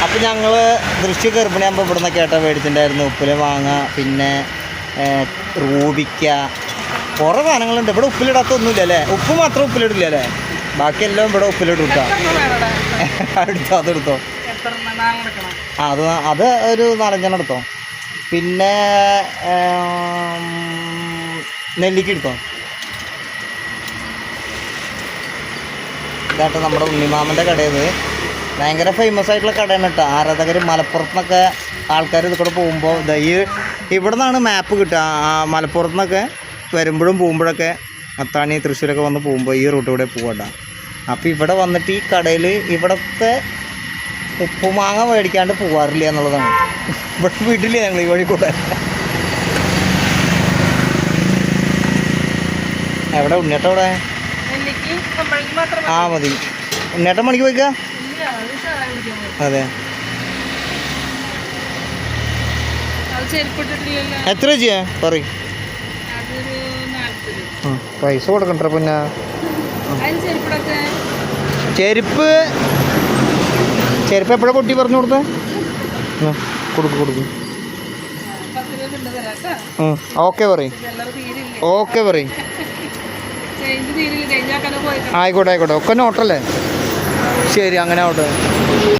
അപ്പം ഞങ്ങൾ ദൃശ്യ ഗർഭിണിയാകുമ്പോൾ ഇവിടെ നിന്നൊക്കെ ഏട്ടാ മേടിച്ചിട്ടുണ്ടായിരുന്നു. ഉപ്പില് മാങ്ങ, പിന്നെ റൂബിക്ക, കുറേ സാധനങ്ങളുണ്ട്. ഇവിടെ ഉപ്പിലിടാത്ത ഒന്നുമില്ല അല്ലേ? ഉപ്പ് മാത്രം ഉപ്പിലിടില്ല അല്ലേ? ബാക്കിയെല്ലാം ഇവിടെ ഉപ്പിലിടും കേട്ടോ. എടുത്തോ, അതെടുത്തോ. അത് ഒരു 4-5 എടുത്തോ. പിന്നെ നെല്ലിക്ക എടുത്തോ. ഇതായിട്ട് നമ്മുടെ ഉണ്ണിമാമൻ്റെ കടയിൽ നിന്ന് ഭയങ്കര ഫേമസ് ആയിട്ടുള്ള കടയാണ് കേട്ടോ. ആരാധകർ മലപ്പുറത്ത് നിന്നൊക്കെ ആൾക്കാർ ഇത് കൂടെ പോകുമ്പോൾ ഇവിടെ നിന്നാണ് മാപ്പ് കിട്ടുക. മലപ്പുറത്ത് നിന്നൊക്കെ വരുമ്പോഴും പോകുമ്പോഴൊക്കെ അത്താണി തൃശ്ശൂരൊക്കെ വന്ന് പോകുമ്പോൾ ഈ റൂട്ട് കൂടെ പോകണ്ട. അപ്പോൾ ഇവിടെ വന്നിട്ട് ഈ കടയിൽ ഇവിടുത്തെ ഉപ്പുമാങ്ങ മേടിക്കാണ്ട് പോകാറില്ല എന്നുള്ളതാണ്. ഇവിടെ വീട്ടിൽ ഞങ്ങൾ ഈ വഴി കൂടെ. എവിടെ ഉണ്ണിയേട്ട? അവിടെ ആ മതി. ഉണ്ണിയേട്ടൻ മണിക്ക് പോയിക്കാ? അതെ. എത്ര ചെയ്യാ പറയും? പൈസ കൊടുക്കണ്ട. പിന്നെ ചെരുപ്പ് എപ്പോഴാണ് പൊട്ടി പറഞ്ഞു കൊടുത്തേ? കൊടുക്കും. ഓക്കെ പറയും. ഓക്കെ പറയും. ആയിക്കോട്ടെ ഒക്കെ നോട്ടല്ലേ. ശരി, അങ്ങനെ ആവട്ടെ.